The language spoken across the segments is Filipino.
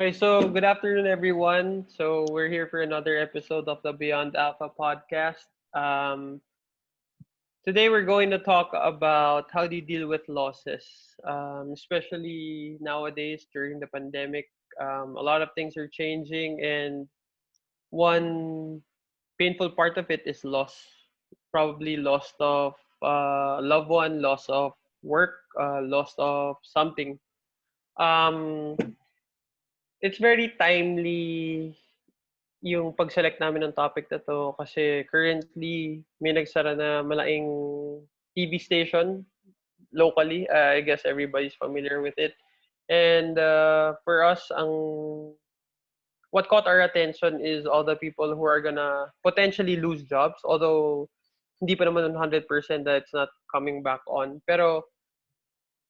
Okay, so good afternoon, everyone. So we're here for another episode of the Beyond Alpha podcast. Um, Today we're going to talk about how do you deal with losses, especially nowadays during the pandemic. A lot of things are changing, and one painful part of it is loss. Probably loss of loved one, loss of work, loss of something. Um, it's very timely yung pag-select namin ng topic na 'to kasi currently may nagsara na malaking TV station locally. I guess everybody's familiar with it. And for us, what caught our attention is all the people who are gonna potentially lose jobs. Although hindi pa naman 100% that it's not coming back on. Pero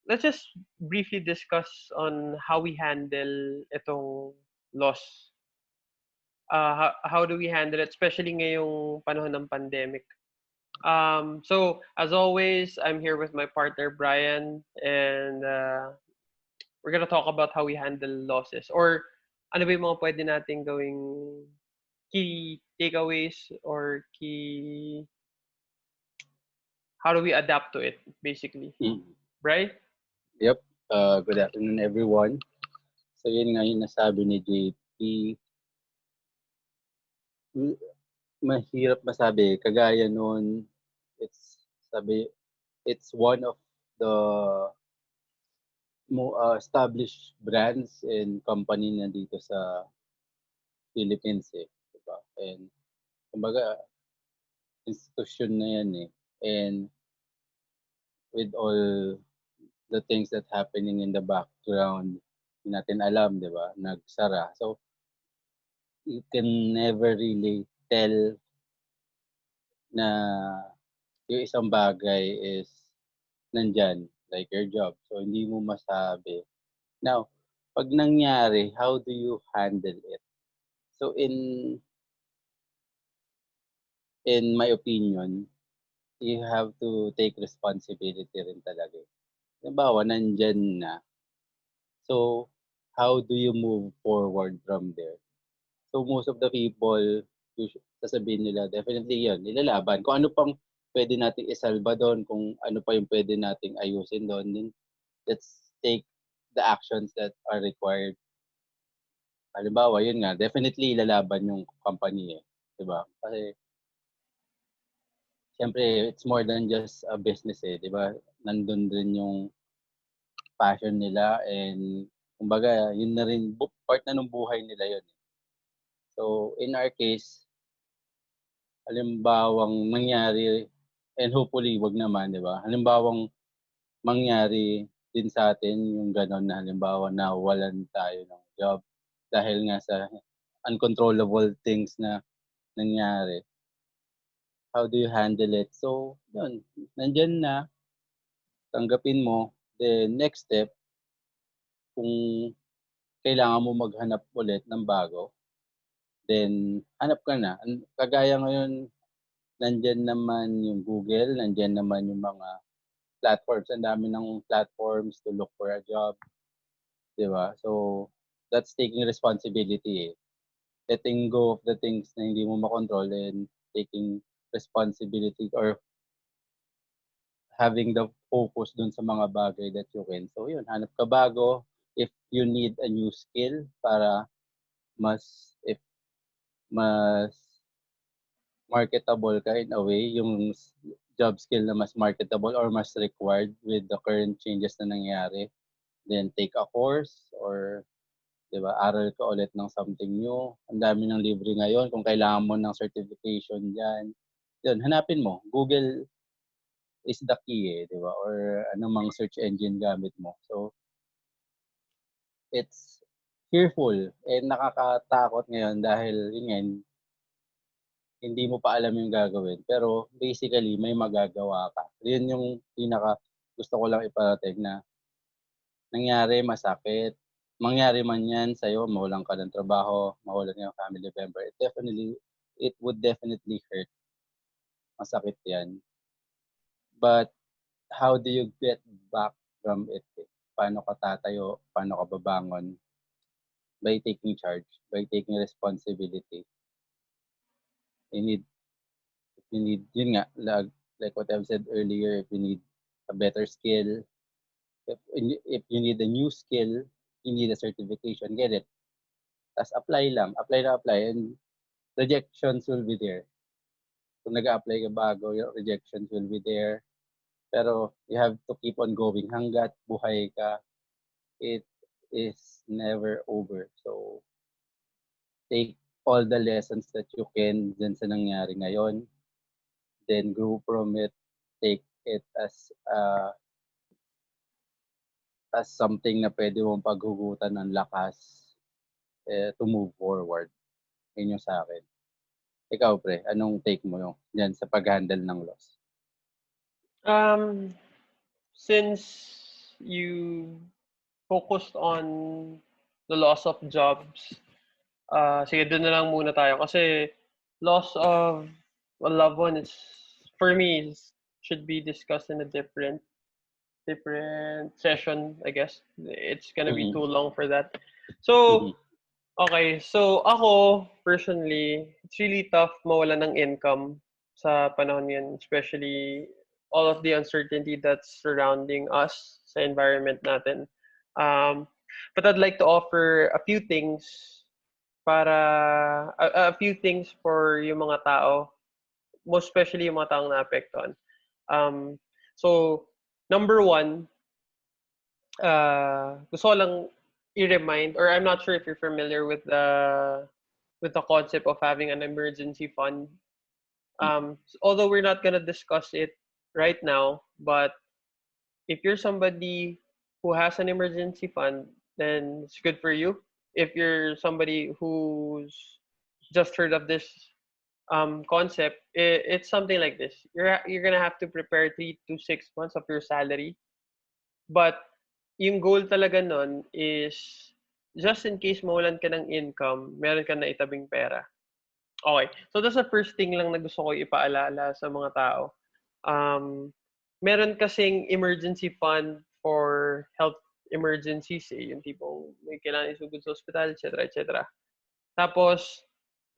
let's just briefly discuss on how we handle itong loss. How do we handle it, especially ngayong panahon ng pandemic? So as always, I'm here with my partner Brian, and we're gonna talk about how we handle losses or ano ba yung mga pwede nating gawing key takeaways or key how do we adapt to it basically, Mm. right? Yep. Good afternoon, everyone. So, yun nga yung nasabi ni JP. M- Mahirap masabi. Kagaya nun, it's, sabi, it's one of the established brands and company na dito sa Philippines eh. Diba? And, kumbaga, institution na yan eh. And with all the things that happening in the background, hindi natin alam, di ba? Nagsara. So, you can never really tell na yung isang bagay is nandyan, like your job. So, hindi mo masabi. Now, pag nangyari, how do you handle it? So, in my opinion, you have to take responsibility rin talaga. Halimbawa, nandyan na. So, how do you move forward from there? So, most of the people, sasabihin nila, definitely yun, nilalaban. Kung ano pang pwede nating isalba doon, kung ano pa yung pwede nating ayusin doon, then let's take the actions that are required. Halimbawa, yun nga, definitely lalaban yung company eh. Diba? Kasi, syempre, it's more than just a business eh. Diba? Nandun rin yung passion nila and kumbaga, yun na rin, part na ng buhay nila yun. So, in our case, halimbawang mangyari, and hopefully wag naman, 'di ba? Halimbawang mangyari din sa atin yung gano'n na halimbawa nawawalan tayo ng job dahil nga sa uncontrollable things na nangyari. How do you handle it? So, yun, nandiyan na, tanggapin mo. Then next step, kung kailangan mo maghanap ulit ng bago, then hanap ka na. Kagaya ngayon, nandiyan naman yung Google, nandiyan naman yung mga platforms. Ang dami ng platforms to look for a job, 'di ba? So, that's taking responsibility eh. Letting go of the things na hindi mo makontrol and taking responsibility or having the focus dun sa mga bagay that you can. So, yun, hanap ka bago. If you need a new skill para if mas marketable ka in a way, yung job skill na mas marketable or mas required with the current changes na nangyari, then take a course or 'di ba, aral ka ulit ng something new. Ang dami ng libre ngayon kung kailangan mo ng certification diyan. 'Yun, hanapin mo. Google is the key eh, 'di ba? Or anumang search engine gamit mo. So, it's fearful and nakakatakot ngayon dahil yun nga, hindi mo pa alam yung gagawin. Pero basically, may magagawa ka. Yun yung pinaka gusto ko lang iparating na nangyari, masakit. Mangyari man yan sa'yo, mawalan ka ng trabaho, mawalan yung family member, it would definitely hurt. Masakit yan. But how do you get back from it? Paano ka tatayo? Paano ka babangon? by taking charge, by taking responsibility. You need, if you need, yun nga, like what I've said earlier, if you need a better skill, if you need a new skill, you need a certification, get it. Tapos apply lang, apply, and rejections will be there. Kung nag-apply ka bago, your rejections will be there. Pero you have to keep on going hanggat buhay ka. It is never over. So, take all the lessons that you can dyan sa nangyari ngayon. Then grow from it. Take it as something na pwede mong paghugutan ng lakas to move forward. Yun yung sa akin. Ikaw, pre, anong take mo yung dyan sa pag-handle ng loss? Um, since you focused on the loss of jobs, sige, doon na lang muna tayo. Kasi loss of a loved one is, for me, should be discussed in a different session, I guess. It's gonna be Mm-hmm. too long for that. So, Mm-hmm. okay. So, ako, personally, it's really tough mawala ng income sa panahon yan, especially all of the uncertainty that's surrounding us sa environment natin. Um, but I'd like to offer a few things a few things for yung mga tao, most especially yung mga taong naapektuhan. Um, so, number one, gusto ko lang i-remind, or I'm not sure if you're familiar with the concept of having an emergency fund. Although we're not gonna discuss it right now, but if you're somebody who has an emergency fund, then it's good for you. If you're somebody who's just heard of this concept, it's something like this. You're gonna have to prepare 3 to 6 months of your salary, but yung goal talaga nun is just in case mawalan ka ng income, meron ka na itabing pera. Okay. So that's the first thing lang na gusto ko ipaalala sa mga tao. Um, meron kasing emergency fund for health emergencies eh, yung tipong may kailangan isugod sa ospital, etc. etc. Tapos,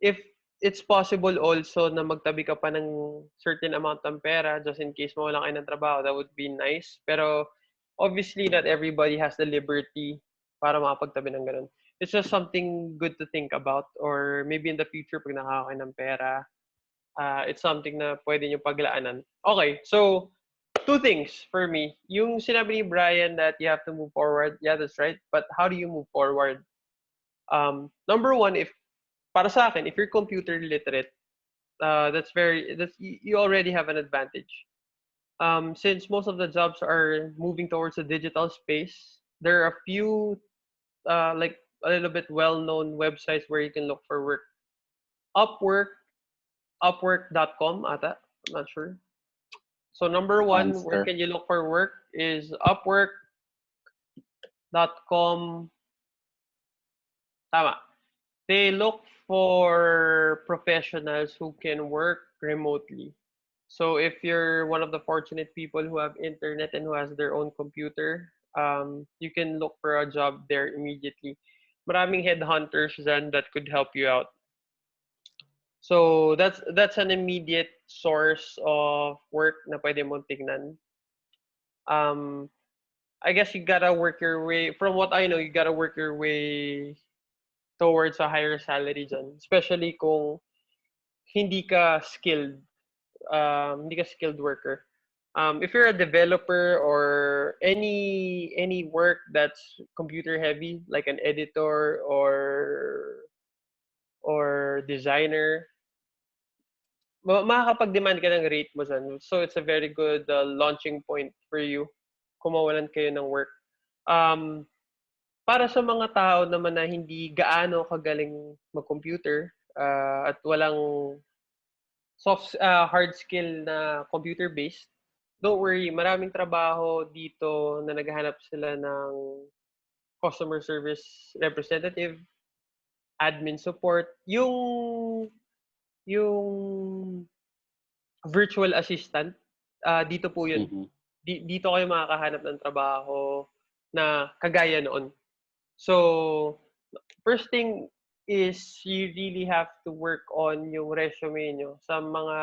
if it's possible also na magtabi ka pa ng certain amount ng pera just in case mawala kayo ng trabaho, that would be nice. Pero, obviously, not everybody has the liberty para makapagtabi ng ganun. It's just something good to think about, or maybe in the future, pag nakaka kayo ng pera, it's something na pwede nyo paglaanan. Okay, so, two things for me. Yung sinabi ni Brian that you have to move forward, yeah, that's right. But how do you move forward? Number one, if para sa akin, if you're computer literate, that's you already have an advantage. Since most of the jobs are moving towards a digital space, there are a few like a little bit well-known websites where you can look for work. Upwork, Upwork.com, ata, I'm not sure. So number one, where Monster. can you look for work is Upwork.com. Tama. They look for professionals who can work remotely. So if you're one of the fortunate people who have internet and who has their own computer, you can look for a job there immediately. Maraming headhunters then that could help you out. So that's an immediate source of work na pwede mong tignan. Um, I guess you gotta work your way. From what I know, you gotta work your way towards a higher salary dyan. Especially kung hindi ka skilled, hindi ka skilled worker. If you're a developer or any work that's computer heavy, like an editor or designer, makakapag-demand ka ng rate mo dyan. So it's a very good launching point for you kung mawalan kayo ng work. Um, para sa mga tao naman na hindi gaano kagaling mag-computer at walang hard skill na computer-based, don't worry, maraming trabaho dito na naghahanap sila ng customer service representative, admin support, yung virtual assistant, dito po yun. Mm-hmm. Dito kayo makakahanap ng trabaho na kagaya noon. So, First thing is you really have to work on yung resume nyo sa mga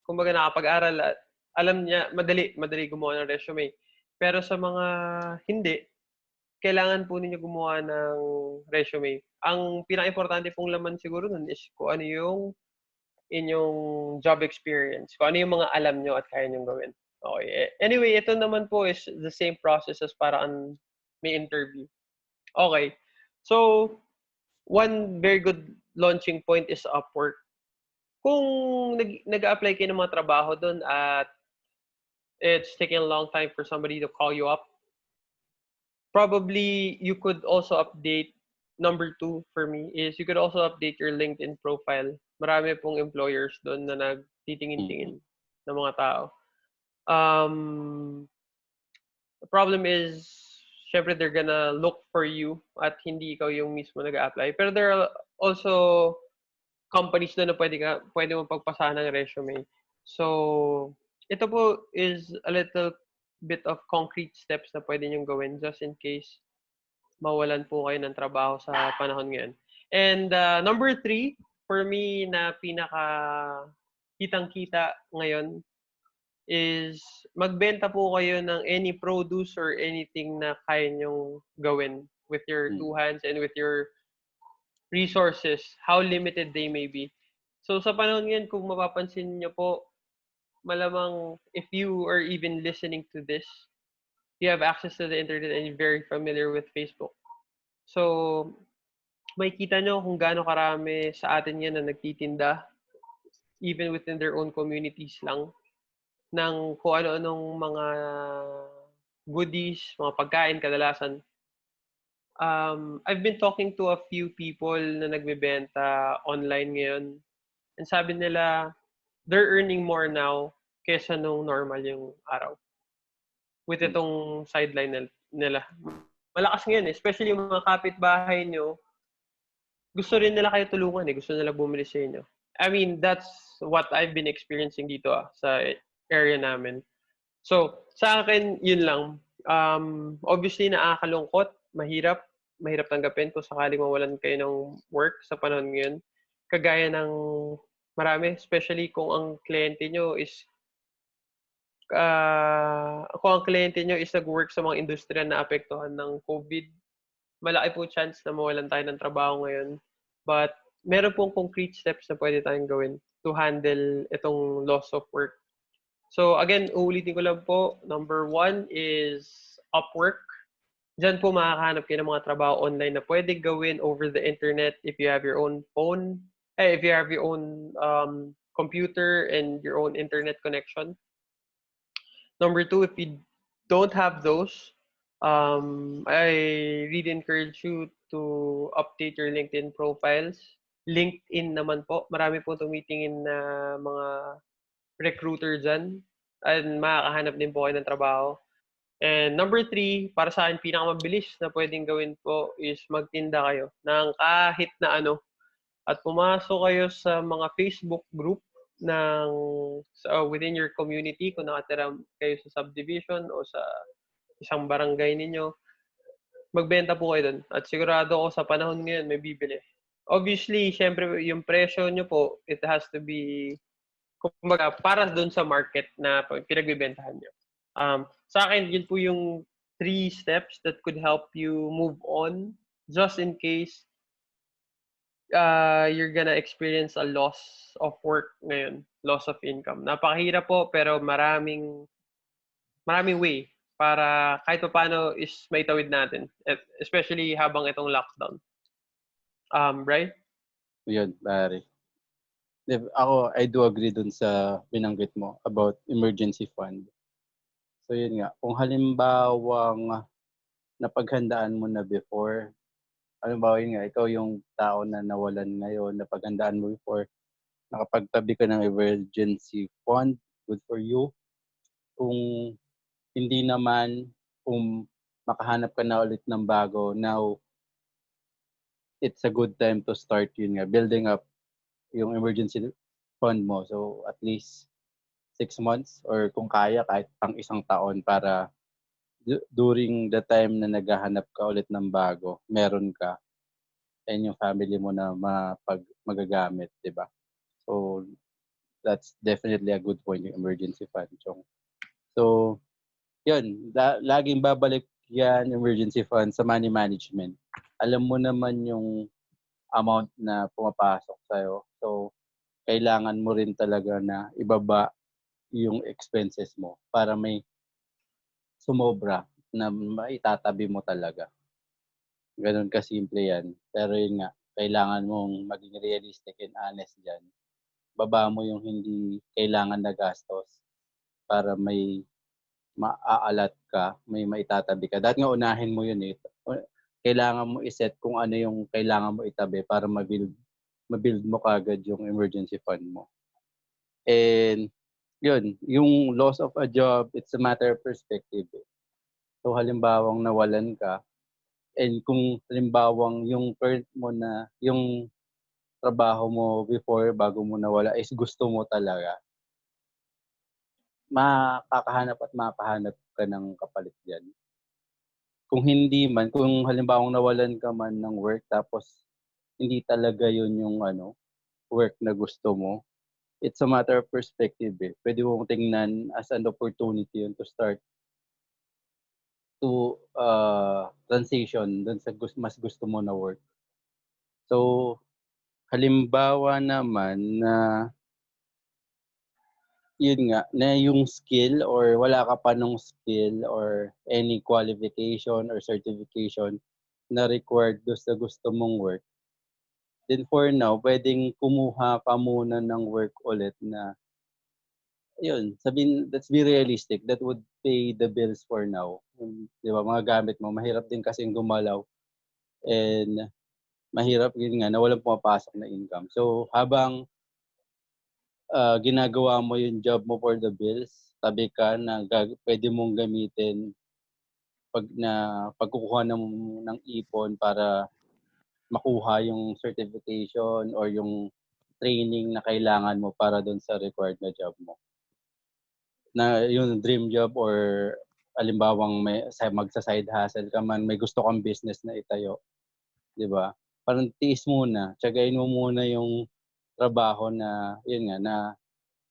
kumbaga nakapag-aral at alam niya madali gumawa ng resume. Pero sa mga hindi, kailangan po ninyo gumawa ng resume. Ang pinakaimportante pong laman siguro nun is kung ano yung inyong job experience, kung ano yung mga alam nyo at kaya nyong gawin. Okay. Anyway, ito naman po is the same process as parang may interview. Okay. So, one very good launching point is Upwork. Kung nag-apply kayo ng mga trabaho doon at it's taking a long time for somebody to call you up, probably you could also update, number two for me is you could also update your LinkedIn profile. Marami pong employers doon na Mm. nagtitingin-tingin ng mga tao. The problem is, syempre they're gonna look for you at hindi ikaw yung mismo nag-apply. Pero there are also companies na pwede mo pagpasahan ng resume. So, ito po is a little bit of concrete steps na pwede niyong gawin just in case mawalan po kayo ng trabaho sa panahon ngayon. And number three, for me na pinaka kitang-kita ngayon is magbenta po kayo ng any produce or anything na kaya nyong gawin with your two Mm. hands and with your resources, how limited they may be. So sa panahon ngayon, kung mapapansin niyo po, malamang if you are even listening to this, you have access to the internet and you're very familiar with Facebook. So, makikita nyo kung gaano karami sa atin yan na nagtitinda, even within their own communities lang, ng kung ano-anong mga goodies, mga pagkain kadalasan. I've been talking to a few people na nagbebenta online ngayon. And sabi nila, they're earning more now kesa nung normal yung araw. With Mm. itong nila. Malakas ngayon eh. Especially yung mga kapitbahay nyo, gusto rin nila kayo tulungan eh. Gusto nila bumili sa inyo. I mean, that's what I've been experiencing dito sa area namin. So, sa akin, yun lang. Obviously, nakakalungkot, mahirap tanggapin kung sakaling mawalan kayo ng work sa panahon ngayon. Kagaya ng marami, especially kung ang kliyente nyo is nag-work sa mga industriya na apektuhan ng COVID, malaki po chance na mawalan tayo ng trabaho ngayon. But meron pong concrete steps na pwede tayong gawin to handle itong loss of work. So again, uulitin ko lang po, number one is Upwork. Diyan po makakahanap kayo ng mga trabaho online na pwede gawin over the internet if you have your own phone, if you have your own computer and your own internet connection. Number two, if you don't have those, I really encourage you to update your LinkedIn profiles. LinkedIn naman po, marami po tumitingin na mga recruiter dyan and makakahanap din po kayo ng trabaho. And number three, para sa akin, pinakamabilis na pwedeng gawin po is magtinda kayo ng kahit na ano at pumasok kayo sa mga Facebook group ng within your community kung nakatira kayo sa subdivision o sa isang barangay ninyo, magbenta po kayo dun. At sigurado ako sa panahon ngayon may bibili. Obviously, syempre yung presyo nyo po, it has to be kumbaga para dun sa market na pinagbebentahan nyo. Sa akin, yun po yung 3 steps that could help you move on just in case you're gonna experience a loss of work ngayon, loss of income. Napakahirap po pero maraming way para kahit paano is maitawid natin, especially habang itong lockdown. Right? Yun, pare. Ako, I do agree dun sa binanggit mo about emergency fund. So yun nga, kung halimbawang napaghandaan mo na before, halimbawa yun nga, ikaw yung tao na nawalan ngayon, napaghandaan mo before, nakapagtabi ka ng emergency fund, good for you. Kung hindi naman, kung makahanap ka na ulit ng bago, now it's a good time to start yun nga, building up yung emergency fund mo. So at least 6 months or kung kaya kahit pang isang taon para during the time na naghahanap ka ulit ng bago, meron ka and yung family mo na magagamit, 'di ba? So, that's definitely a good point, yung emergency fund, Chong. So, yun, laging babalik yan, emergency fund, sa money management. Alam mo naman yung amount na pumapasok sa'yo. So, kailangan mo rin talaga na ibaba yung expenses mo para may sumobra na maitatabi mo talaga. Gano'n kasimple yan. Pero yun nga, kailangan mong maging realistic and honest diyan. Baba mo yung hindi kailangan na gastos para may maaalat ka, may maitatabi ka. Dapat nga unahin mo yun, eh. Kailangan mo i-set kung ano yung kailangan mo itabi para ma-build mo kaagad yung emergency fund mo. And yun, yung loss of a job, it's a matter of perspective, eh. So halimbawang nawalan ka, and kung halimbawang yung current mo na yung trabaho mo before bago mo nawala is gusto mo talaga, makakahanap at makahanap ka ng kapalit diyan. Kung hindi man, kung halimbawang nawalan ka man ng work tapos hindi talaga yun yung work na gusto mo, it's a matter of perspective, eh. Puwede mong tingnan as an opportunity yun to start to, transition dun sa mas gusto mo na work. So, halimbawa naman na yun nga, na yung skill or wala ka pa nung skill or any qualification or certification na required dun sa gusto mong work, then for now puwedeng kumuha ka muna ng work ulit na yun, let's be realistic, that would pay the bills for now. 'Di ba, mga gamit mo mahirap din kasing gumalaw and mahirap yun nga na walang pumapasok na income. So, habang, ginagawa mo yung job mo for the bills, tabi ka na puwede mong gamitin pagkukuha ng ipon para makuha yung certification or yung training na kailangan mo para dun sa required na job mo. Na yung dream job or halimbawang magsa-side hustle ka man, may gusto kang business na itayo, 'di ba? Parang tiis muna, tiyagain mo muna yung trabaho na yun nga, na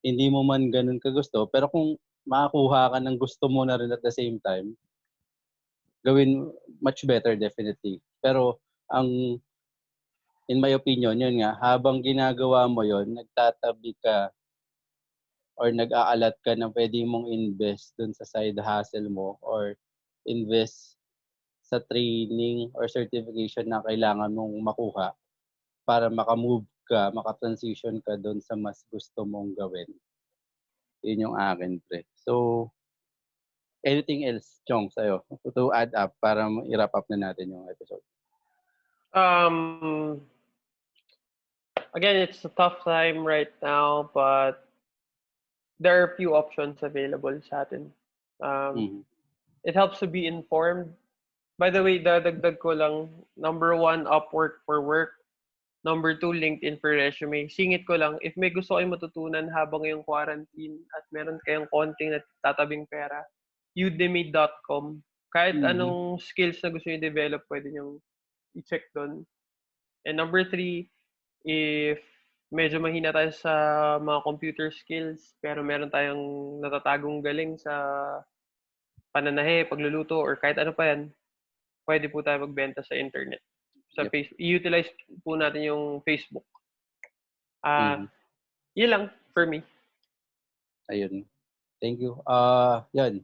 hindi mo man gano'n kagusto, pero kung makakuha ka ng gusto mo na rin at the same time, gawin much better definitely. Pero ang in my opinion, yun nga, habang ginagawa mo yun, nagtatabi ka or nag-aalat ka ng puwede mong invest dun sa side hustle mo or invest sa training or certification na kailangan mong makuha para maka-move ka, maka-transition ka dun sa mas gusto mong gawin. Yun yung akin, pre. So, anything else, Chong, sa'yo to add up para i-wrap up na natin yung episode? Um, Again, it's a tough time right now, but there are few options available sa atin. Um, Mhm. it helps to be informed. By the way, dadagdag ko lang, number one, Upwork for work. Number two, LinkedIn for resume. Singit ko lang, if may gusto kayong matutunan habang yung quarantine at meron kayong konting tatabing pera, udemy.com. Kahit Mhm. anong skills na gusto niyo develop, pwede niyo i-check doon. And number three, if medyo mahina tayo sa mga computer skills, pero meron tayong natatagong galing sa pananahe, pagluluto, or kahit ano pa yan, pwede po tayo magbenta sa internet. Sa Yep. Facebook, i-utilize po natin yung Facebook. Ah, Mhm. yun lang for me. Ayun. Thank you. Yan,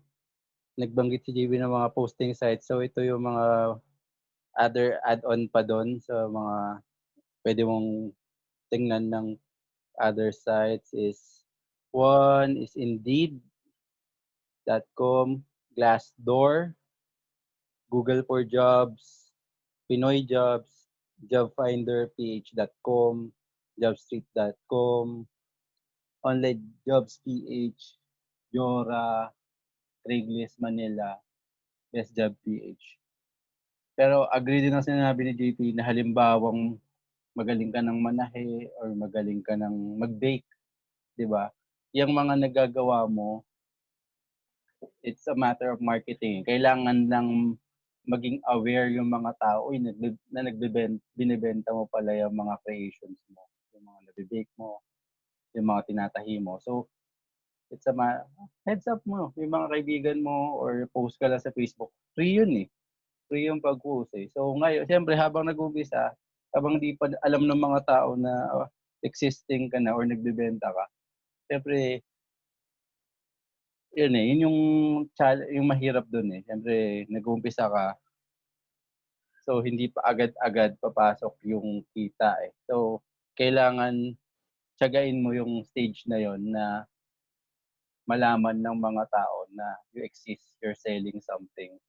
nagbanggit si JB ng mga posting sites. So, ito yung mga other add-on pa dun sa mga puwede mong tingnan ng other sites is one is Indeed.com, Glassdoor, Google for Jobs, Pinoy Jobs, JobFinderPH.com, Jobstreet.com, Online Jobs PH, Yora, Craigslist Manila, Best Job PH. Pero agree din ako sa sinabi ni JP na halimbawang magaling ka ng manahe or magaling ka ng mag-bake, 'di ba? Yang mga nagagawa mo it's a matter of marketing. Kailangan lang maging aware yung mga tao, uy, binibenta mo pala yung mga creations mo, yung mga nabibake mo, yung mga tinatahi mo. So, it's heads up mo, yung mga kaibigan mo or post ka lang sa Facebook. Free yun eh. Free yung pag-post eh. So, ngayon, siyempre, habang nag-umpisa, habang di pa alam ng mga tao na existing ka na or nagbebenta ka, siyempre, yun eh, yun yung mahirap dun eh. Siyempre, nag-uumpisa ka, so hindi pa agad-agad papasok yung kita eh. So, kailangan tiyagain mo yung stage na yon na malaman ng mga tao na you exist, you're selling something.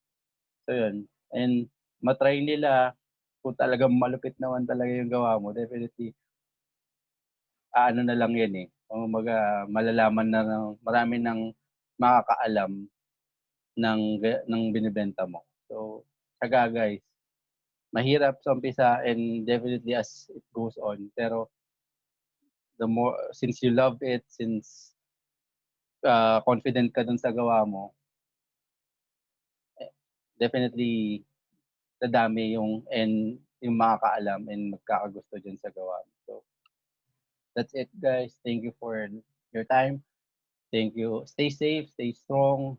So yun, and matry nila kung talagang malupit naman talaga yung gawa mo, definitely ano na lang yan eh. Kumbaga malalaman na ng marami ng makakaalam ng binebenta mo. So, tiyaga guys. Mahirap sa umpisa and definitely as it goes on. Pero the more, since you love it, since confident ka dun sa gawa mo, definitely dadami yung makakaalam and magkakagusto dyan sa gawa mo. So, that's it guys. Thank you for your time. Thank you. Stay safe, stay strong.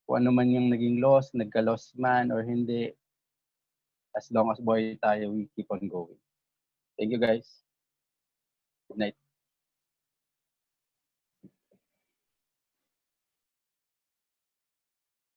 Kung ano man yung naging loss, nagka-loss man or hindi, as long as buhay tayo, we keep on going. Thank you guys. Good night.